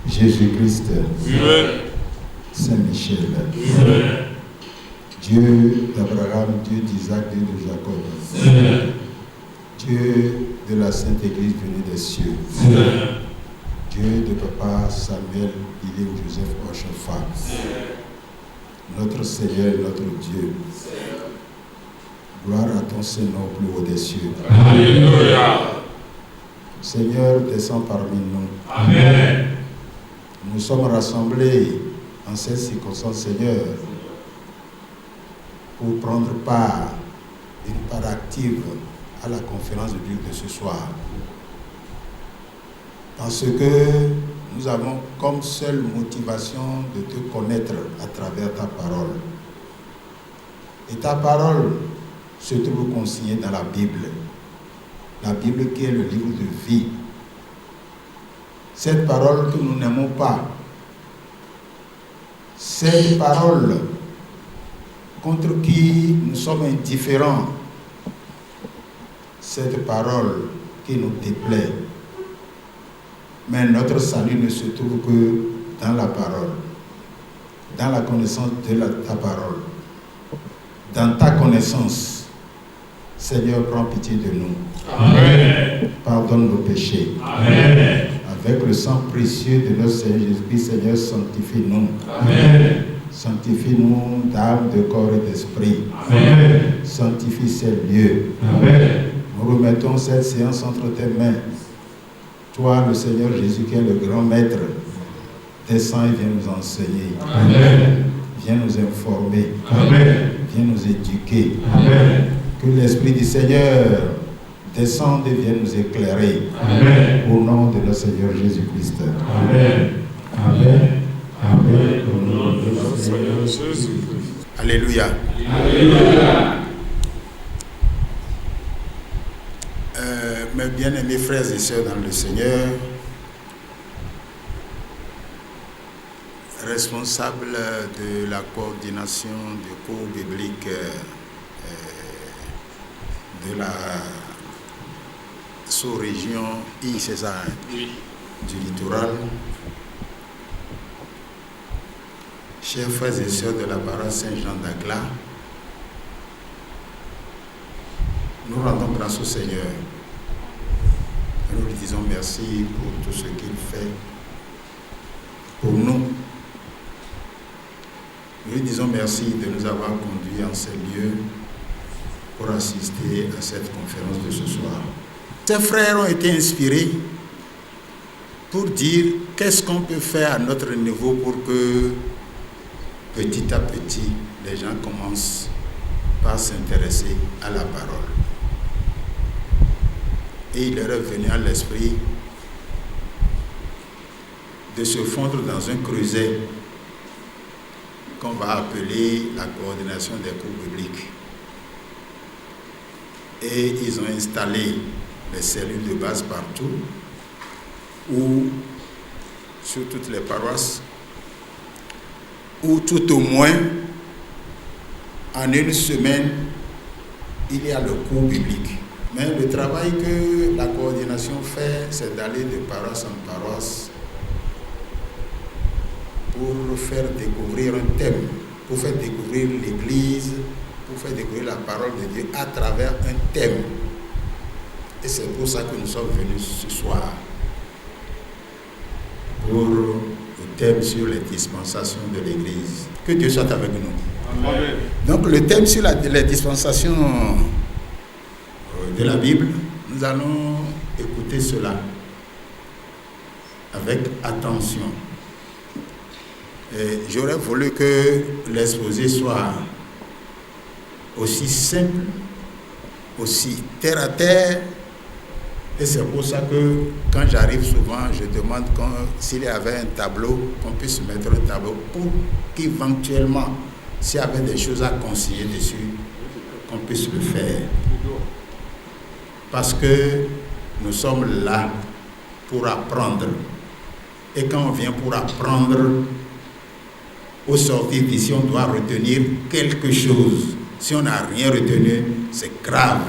Jésus-Christ, Saint-Michel, Dieu d'Abraham, Dieu d'Isaac, Dieu de Jacob, Dieu de la Sainte Église venue des cieux, Dieu de Papa Samuel, Ilim Joseph Ochofa, notre Seigneur et notre Dieu. Gloire à ton Saint-Nom plus haut des cieux. Alléluia. Seigneur, descends parmi nous. Amen. Nous sommes rassemblés en cette circonstance, Seigneur, pour prendre part, une part active à la conférence de Dieu de ce soir. Parce que nous avons comme seule motivation de te connaître à travers ta parole. Et ta parole se trouve consignée dans la Bible. La Bible qui est le livre de vie. Cette parole que nous n'aimons pas, cette parole contre qui nous sommes indifférents, cette parole qui nous déplaît. Mais notre salut ne se trouve que dans la parole, dans la connaissance de ta parole, dans ta connaissance. Seigneur, prends pitié de nous. Amen. Pardonne nos péchés. Amen. Avec le sang précieux de notre Seigneur Jésus-Christ, Seigneur, sanctifie-nous. Amen. Sanctifie-nous d'âme, de corps et d'esprit. Amen. Sanctifie ces lieux. Amen. Nous remettons cette séance entre tes mains. Toi, le Seigneur Jésus, qui est le grand maître, descends et viens nous enseigner. Amen. Viens nous informer. Amen. Viens nous éduquer. Amen. Que l'Esprit du Seigneur descende et vienne nous éclairer. Amen. Au nom de notre Seigneur Jésus-Christ. Amen. Amen. Amen. Au nom de notre Seigneur Jésus-Christ. Alléluia. Alléluia. Mes bien-aimés frères et sœurs dans le Seigneur, responsables de la coordination du cours biblique de la sous-région I-César du littoral, chers frères et sœurs de la paroisse Saint-Jean d'Agla, nous rendons grâce au Seigneur. Nous lui disons merci pour tout ce qu'il fait pour nous. Nous lui disons merci de nous avoir conduits en ces lieux pour assister à cette conférence de ce soir. Ces frères ont été inspirés pour dire qu'est-ce qu'on peut faire à notre niveau pour que petit à petit les gens commencent par s'intéresser à la parole. Et il leur est venu à l'esprit de se fondre dans un creuset qu'on va appeler la coordination des cours bibliques. Et ils ont installé les cellules de base partout, ou sur toutes les paroisses, ou tout au moins, en une semaine, il y a le cours biblique. Mais le travail que la coordination fait, c'est d'aller de paroisse en paroisse pour faire découvrir un thème, pour faire découvrir l'Église, pour faire découvrir la parole de Dieu à travers un thème. Et c'est pour ça que nous sommes venus ce soir, pour le thème sur les dispensations de l'Église. Que Dieu soit avec nous. Amen. Donc le thème sur les dispensations de la Bible, nous allons écouter cela avec attention. Et j'aurais voulu que l'exposé soit aussi simple, aussi terre à terre, Et c'est pour ça que quand j'arrive souvent, je demande s'il y avait un tableau, qu'on puisse mettre un tableau pour qu'éventuellement, s'il y avait des choses à conseiller dessus, qu'on puisse le faire. Parce que nous sommes là pour apprendre. Et quand on vient pour apprendre, au sortir d'ici, on doit retenir quelque chose. Si on n'a rien retenu, c'est grave.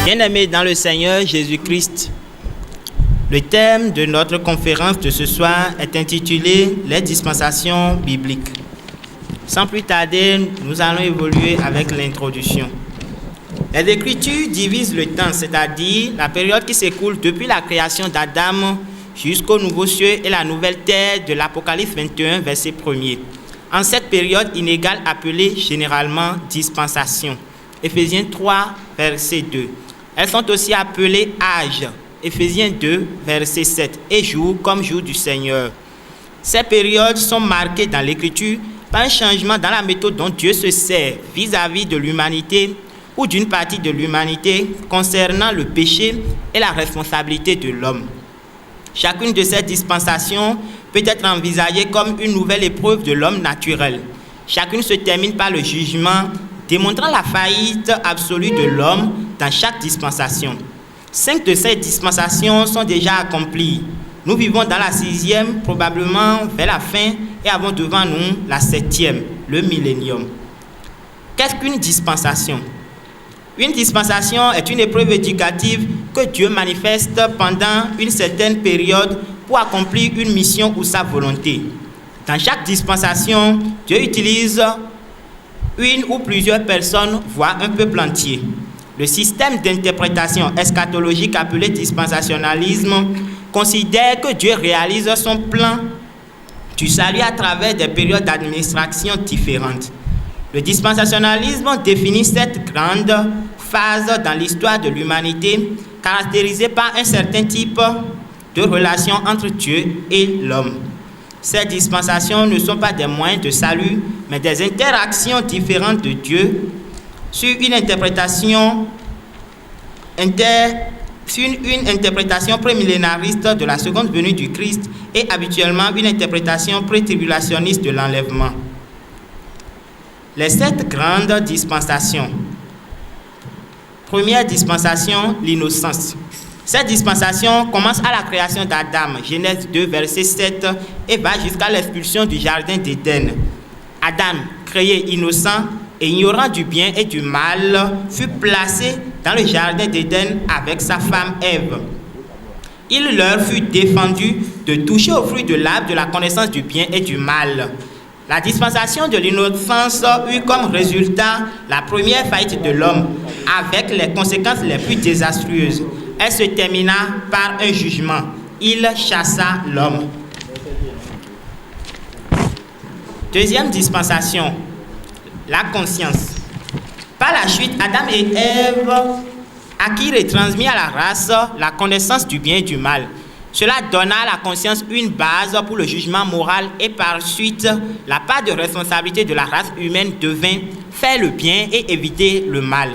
Bien-aimés dans le Seigneur Jésus-Christ, le thème de notre conférence de ce soir est intitulé « Les dispensations bibliques ». Sans plus tarder, nous allons évoluer avec l'introduction. Les Écritures divisent le temps, c'est-à-dire la période qui s'écoule depuis la création d'Adam jusqu'au nouveau cieux et la nouvelle terre de l'Apocalypse 21, verset 1er. En cette période inégale appelée généralement dispensation. Éphésiens 3, verset 2. Elles sont aussi appelées âges. Éphésiens 2, verset 7. Et jours comme jours du Seigneur. Ces périodes sont marquées dans l'Écriture par un changement dans la méthode dont Dieu se sert vis-à-vis de l'humanité ou d'une partie de l'humanité concernant le péché et la responsabilité de l'homme. Chacune de ces dispensations peut être envisagée comme une nouvelle épreuve de l'homme naturel. Chacune se termine par le jugement, démontrant la faillite absolue de l'homme dans chaque dispensation. 5 de ces dispensations sont déjà accomplies. Nous vivons dans la 6e, probablement vers la fin, et avons devant nous la 7e, le millénium. Qu'est-ce qu'une dispensation? Une dispensation est une épreuve éducative que Dieu manifeste pendant une certaine période pour accomplir une mission ou sa volonté. Dans chaque dispensation, Dieu utilise une ou plusieurs personnes, voire un peuple entier. Le système d'interprétation eschatologique appelé dispensationalisme considère que Dieu réalise son plan du salut à travers des périodes d'administration différentes. Le dispensationalisme définit cette grande phase dans l'histoire de l'humanité caractérisée par un certain type de relation entre Dieu et l'homme. Ces dispensations ne sont pas des moyens de salut, mais des interactions différentes de Dieu sur une interprétation prémillénariste de la seconde venue du Christ et habituellement une interprétation pré-tribulationniste de l'enlèvement. Les 7 grandes dispensations. Première dispensation, l'innocence. Cette dispensation commence à la création d'Adam, Genèse 2, verset 7, et va jusqu'à l'expulsion du jardin d'Éden. Adam, créé innocent et ignorant du bien et du mal, fut placé dans le jardin d'Éden avec sa femme Ève. Il leur fut défendu de toucher au fruit de l'arbre de la connaissance du bien et du mal. La dispensation de l'innocence eut comme résultat la première faillite de l'homme, avec les conséquences les plus désastreuses. Elle se termina par un jugement. Il chassa l'homme. Deuxième dispensation, la conscience. Par la suite, Adam et Ève acquirent et transmirent à la race la connaissance du bien et du mal. Cela donna à la conscience une base pour le jugement moral et par suite, la part de responsabilité de la race humaine devint faire le bien et éviter le mal.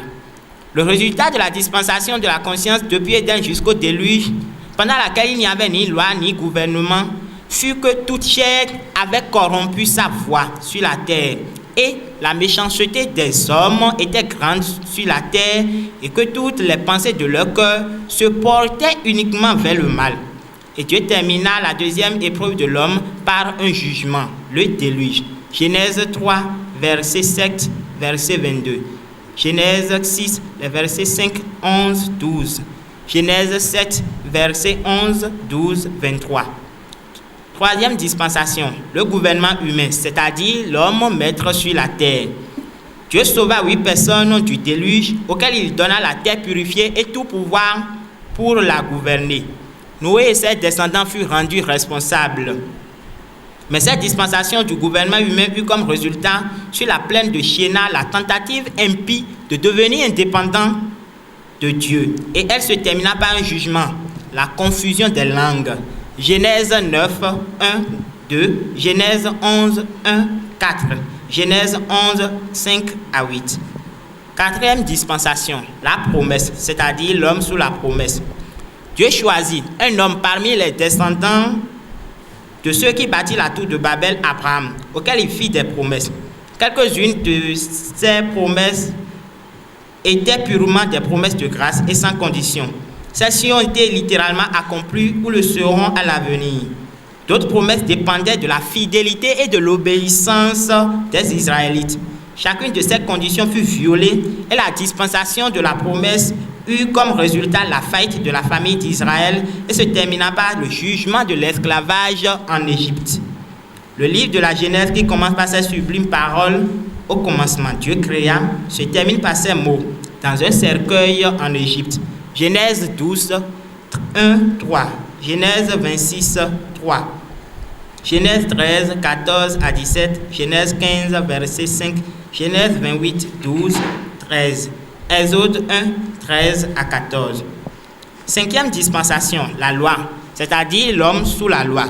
Le résultat de la dispensation de la conscience depuis Éden jusqu'au déluge, pendant laquelle il n'y avait ni loi ni gouvernement, fut que toute chair avait corrompu sa voix sur la terre et la méchanceté des hommes était grande sur la terre et que toutes les pensées de leur cœur se portaient uniquement vers le mal. Et Dieu termina la deuxième épreuve de l'homme par un jugement, le déluge. Genèse 3, verset 7, verset 22. Genèse 6, les versets 5, 11, 12. Genèse 7, verset 11, 12, 23. Troisième dispensation, le gouvernement humain, c'est-à-dire l'homme maître sur la terre. Dieu sauva 8 personnes du déluge, auxquelles il donna la terre purifiée et tout pouvoir pour la gouverner. Noé et ses descendants furent rendus responsables. Mais cette dispensation du gouvernement humain eut comme résultat sur la plaine de Shinar la tentative impie de devenir indépendant de Dieu. Et elle se termina par un jugement, la confusion des langues. Genèse 9, 1, 2, Genèse 11, 1, 4, Genèse 11, 5 à 8. Quatrième dispensation, la promesse, c'est-à-dire l'homme sous la promesse. Dieu choisit un homme parmi les descendants de ceux qui bâtirent la tour de Babel, Abraham, auquel il fit des promesses. Quelques-unes de ces promesses étaient purement des promesses de grâce et sans condition. Celles-ci ont été littéralement accomplies ou le seront à l'avenir. D'autres promesses dépendaient de la fidélité et de l'obéissance des Israélites. Chacune de ces conditions fut violée et la dispensation de la promesse eut comme résultat la faillite de la famille d'Israël et se termina par le jugement de l'esclavage en Égypte. Le livre de la Genèse, qui commence par ces sublimes paroles, au commencement Dieu créa, se termine par ces mots, dans un cercueil en Égypte. Genèse 12, 1, 3. Genèse 26, 3. Genèse 13, 14 à 17. Genèse 15, verset 5. Genèse 28, 12, 13. Exode 1, 13 à 14. Cinquième dispensation, la loi, c'est-à-dire l'homme sous la loi.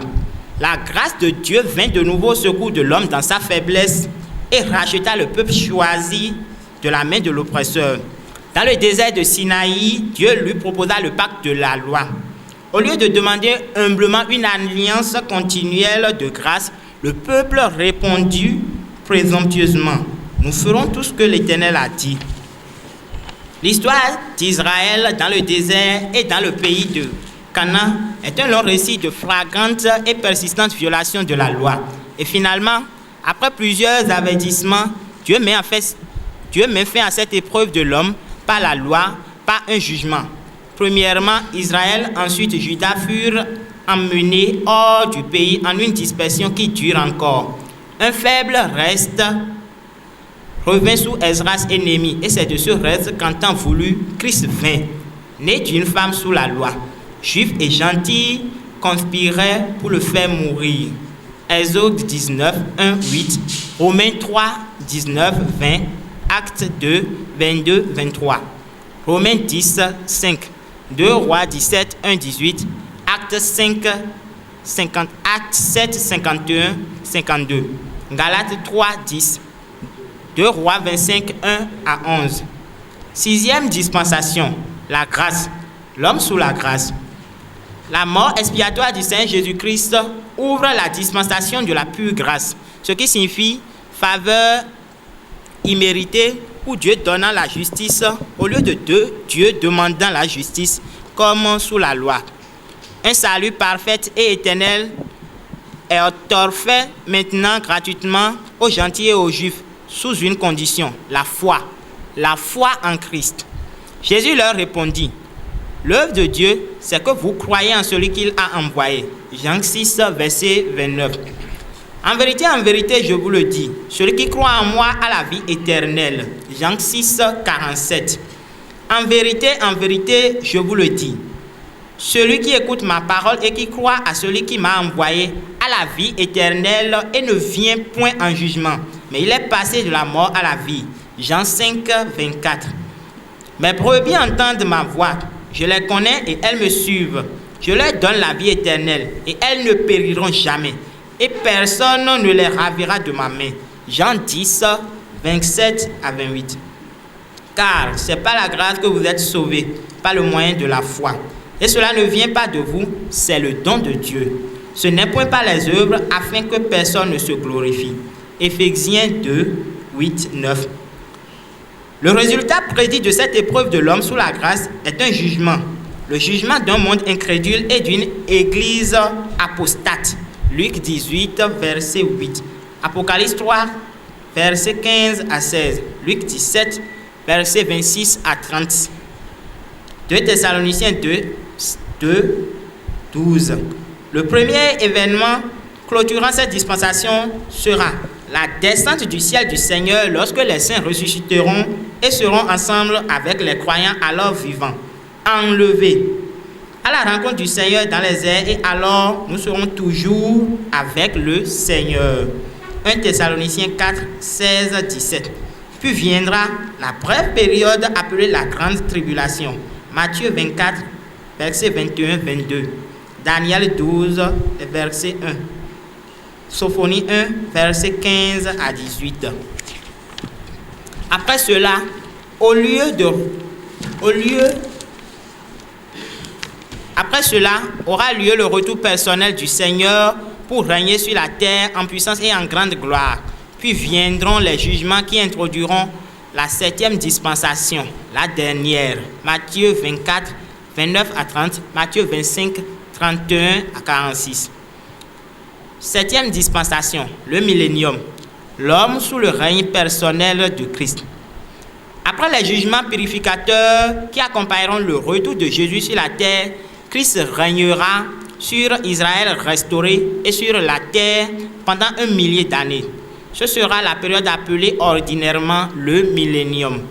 La grâce de Dieu vint de nouveau au secours de l'homme dans sa faiblesse et racheta le peuple choisi de la main de l'oppresseur. Dans le désert de Sinaï, Dieu lui proposa le pacte de la loi. Au lieu de demander humblement une alliance continuelle de grâce, le peuple répondit présomptueusement: nous ferons tout ce que l'Éternel a dit. L'histoire d'Israël dans le désert et dans le pays de Canaan est un long récit de flagrantes et persistantes violations de la loi. Et finalement, après plusieurs avertissements, Dieu met fin à cette épreuve de l'homme par la loi, par un jugement. Premièrement, Israël, ensuite Juda furent emmenés hors du pays en une dispersion qui dure encore. Un faible reste revint sous Esdras et Néhémie, et c'est de ce reste qu'en temps voulu, Christ vint, né d'une femme sous la loi. Juifs et gentils conspiraient pour le faire mourir. Exode 19, 1, 8, Romains 3, 19, 20, Actes 2, 22, 23, Romains 10, 5, 2 Rois 17, 1, 18, Actes 5, 50, Actes 7, 51, 52, Galates 3, 10, 2 Rois 25, 1 à 11. Sixième dispensation, la grâce, l'homme sous la grâce. La mort expiatoire du Seigneur Jésus-Christ ouvre la dispensation de la pure grâce, ce qui signifie faveur imméritée ou Dieu donnant la justice au lieu de Dieu demandant la justice comme sous la loi. Un salut parfait et éternel est offert maintenant gratuitement aux gentils et aux juifs sous une condition, la foi en Christ. Jésus leur répondit: l'œuvre de Dieu, c'est que vous croyez en celui qu'il a envoyé. Jean 6, verset 29. En vérité, je vous le dis, celui qui croit en moi a la vie éternelle. Jean 6, 47. En vérité, je vous le dis, celui qui écoute ma parole et qui croit à celui qui m'a envoyé a la vie éternelle et ne vient point en jugement, mais il est passé de la mort à la vie. Jean 5, 24. Mes brebis entendent ma voix, je les connais et elles me suivent. Je leur donne la vie éternelle et elles ne périront jamais. Et personne ne les ravira de ma main. Jean 10, 27 à 28. Car c'est par la grâce que vous êtes sauvés, par le moyen de la foi. Et cela ne vient pas de vous, c'est le don de Dieu. Ce n'est point par les œuvres, afin que personne ne se glorifie. Éphésiens 2, 8, 9. Le résultat prédit de cette épreuve de l'homme sous la grâce est un jugement. Le jugement d'un monde incrédule et d'une église apostate. Luc 18, verset 8. Apocalypse 3, verset 15 à 16. Luc 17, verset 26 à 30. 2 Thessaloniciens 2, 12. Le premier événement clôturant cette dispensation sera la descente du ciel du Seigneur lorsque les saints ressusciteront et seront ensemble avec les croyants alors vivants, enlevés à la rencontre du Seigneur dans les airs, et alors nous serons toujours avec le Seigneur. 1 Thessaloniciens 4, 16, 17. Puis viendra la brève période appelée la grande tribulation. Matthieu 24, verset 21, 22. Daniel 12, verset 1. Sophonie 1, verset 15 à 18. Après cela, Après cela, aura lieu le retour personnel du Seigneur pour régner sur la terre en puissance et en grande gloire. Puis viendront les jugements qui introduiront la 7e dispensation, la dernière. Matthieu 24, 29 à 30, Matthieu 25, 31 à 46. 7e dispensation, le millénium. L'homme sous le règne personnel de Christ. Après les jugements purificateurs qui accompagneront le retour de Jésus sur la terre, Christ régnera sur Israël restauré et sur la terre pendant 1 millier d'années. Ce sera la période appelée ordinairement le millénium.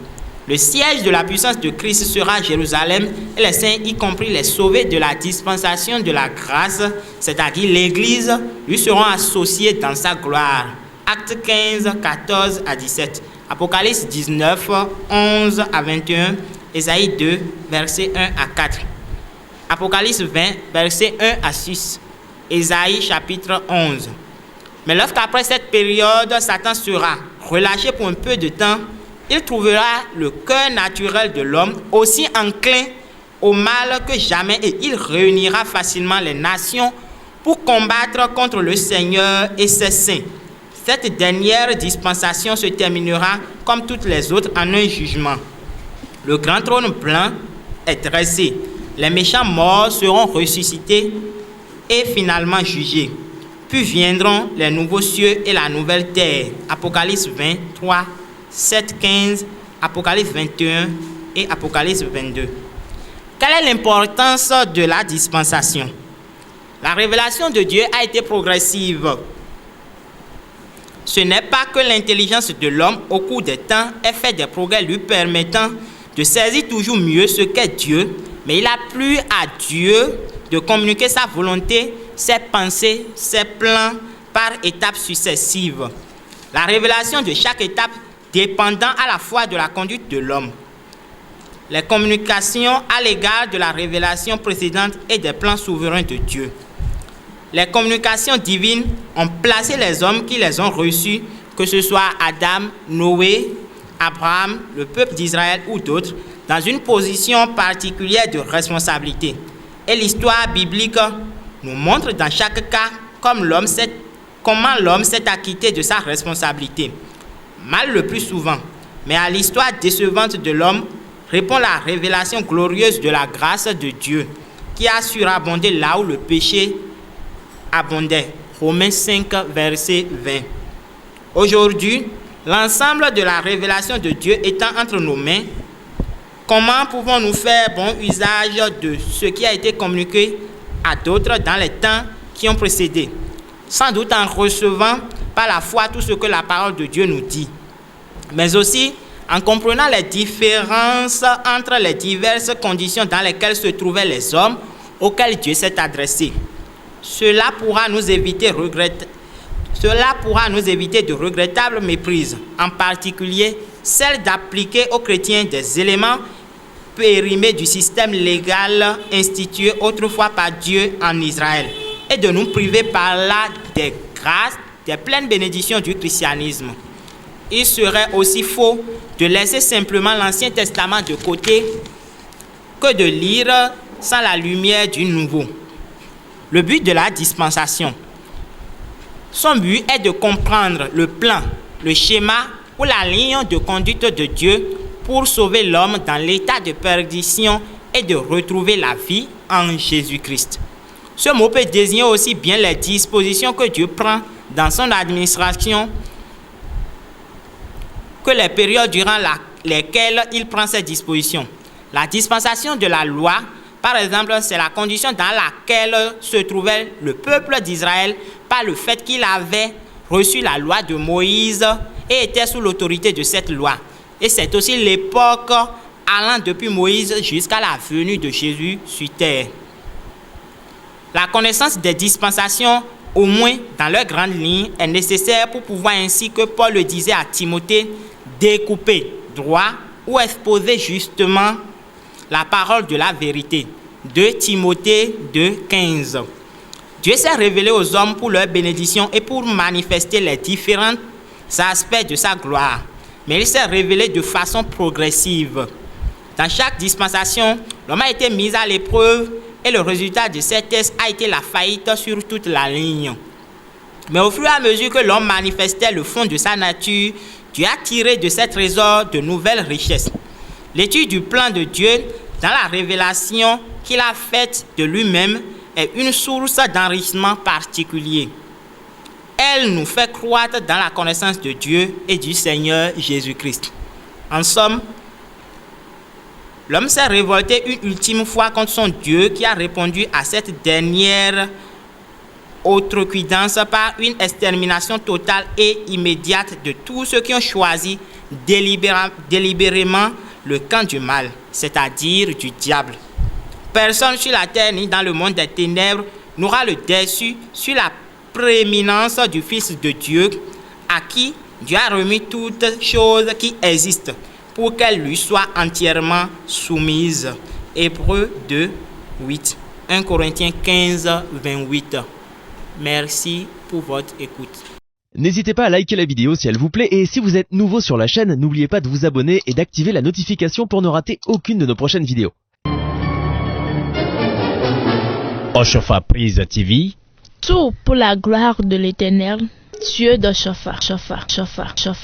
Le siège de la puissance de Christ sera à Jérusalem et les saints, y compris les sauvés de la dispensation de la grâce, c'est-à-dire l'Église, lui seront associés dans sa gloire. Actes 15, 14 à 17. Apocalypse 19, 11 à 21. Ésaïe 2, versets 1 à 4. Apocalypse 20, versets 1 à 6. Ésaïe chapitre 11. Mais lorsqu'après cette période, Satan sera relâché pour un peu de temps, il trouvera le cœur naturel de l'homme aussi enclin au mal que jamais et il réunira facilement les nations pour combattre contre le Seigneur et ses saints. Cette dernière dispensation se terminera comme toutes les autres en un jugement. Le grand trône blanc est dressé. Les méchants morts seront ressuscités et finalement jugés. Puis viendront les nouveaux cieux et la nouvelle terre. Apocalypse 23, 7, 15, Apocalypse 21 et Apocalypse 22. Quelle est l'importance de la dispensation? La révélation de Dieu a été progressive. Ce n'est pas que l'intelligence de l'homme au cours des temps ait fait des progrès lui permettant de saisir toujours mieux ce qu'est Dieu, mais il a plu à Dieu de communiquer sa volonté, ses pensées, ses plans par étapes successives. La révélation de chaque étape dépendant à la fois de la conduite de l'homme. Les communications à l'égard de la révélation précédente et des plans souverains de Dieu. Les communications divines ont placé les hommes qui les ont reçues, que ce soit Adam, Noé, Abraham, le peuple d'Israël ou d'autres, dans une position particulière de responsabilité. Et l'histoire biblique nous montre dans chaque cas comment l'homme s'est acquitté de sa responsabilité. Mal le plus souvent, mais à l'histoire décevante de l'homme répond la révélation glorieuse de la grâce de Dieu, qui a surabondé là où le péché abondait. Romains 5, verset 20. Aujourd'hui, l'ensemble de la révélation de Dieu étant entre nos mains, comment pouvons-nous faire bon usage de ce qui a été communiqué à d'autres dans les temps qui ont précédé? Sans doute en recevant par la foi tout ce que la parole de Dieu nous dit, mais aussi en comprenant les différences entre les diverses conditions dans lesquelles se trouvaient les hommes auxquels Dieu s'est adressé. Cela pourra nous éviter de regrettables méprises, en particulier celle d'appliquer aux chrétiens des éléments périmés du système légal institué autrefois par Dieu en Israël et de nous priver par là des grâces, des pleines bénédictions du christianisme. Il serait aussi faux de laisser simplement l'Ancien Testament de côté que de lire sans la lumière du Nouveau. Le but de la dispensation. Son but est de comprendre le plan, le schéma ou la ligne de conduite de Dieu pour sauver l'homme dans l'état de perdition et de retrouver la vie en Jésus-Christ. Ce mot peut désigner aussi bien les dispositions que Dieu prend dans son administration que les périodes durant lesquelles il prend ses dispositions. La dispensation de la loi, par exemple, c'est la condition dans laquelle se trouvait le peuple d'Israël par le fait qu'il avait reçu la loi de Moïse et était sous l'autorité de cette loi. Et c'est aussi l'époque allant depuis Moïse jusqu'à la venue de Jésus sur terre. La connaissance des dispensations, au moins dans leurs grandes lignes, est nécessaire pour pouvoir, ainsi que Paul le disait à Timothée, découper droit ou exposer justement la parole de la vérité. 2 Timothée 2, 15. Dieu s'est révélé aux hommes pour leur bénédiction et pour manifester les différents aspects de sa gloire. mais il s'est révélé de façon progressive. Dans chaque dispensation, l'homme a été mis à l'épreuve et le résultat de ces tests a été la faillite sur toute la ligne. Mais au fur et à mesure que l'homme manifestait le fond de sa nature, Dieu a tiré de ces trésors de nouvelles richesses. L'étude du plan de Dieu dans la révélation qu'il a faite de lui-même est une source d'enrichissement particulier. Elle nous fait croître dans la connaissance de Dieu et du Seigneur Jésus-Christ. En somme, l'homme s'est révolté une ultime fois contre son Dieu qui a répondu à cette dernière outrecuidance par une extermination totale et immédiate de tous ceux qui ont choisi délibérément le camp du mal, c'est-à-dire du diable. Personne sur la terre ni dans le monde des ténèbres n'aura le dessus sur la prééminence du Fils de Dieu, à qui Dieu a remis toutes choses qui existent pour qu'elles lui soient entièrement soumises. Hébreux 2, 8. 1 Corinthiens 15, 28. Merci pour votre écoute. N'hésitez pas à liker la vidéo si elle vous plaît et si vous êtes nouveau sur la chaîne, n'oubliez pas de vous abonner et d'activer la notification pour ne rater aucune de nos prochaines vidéos. Oshofa Prise TV. Tout pour la gloire de l'Éternel, Dieu de Shofa.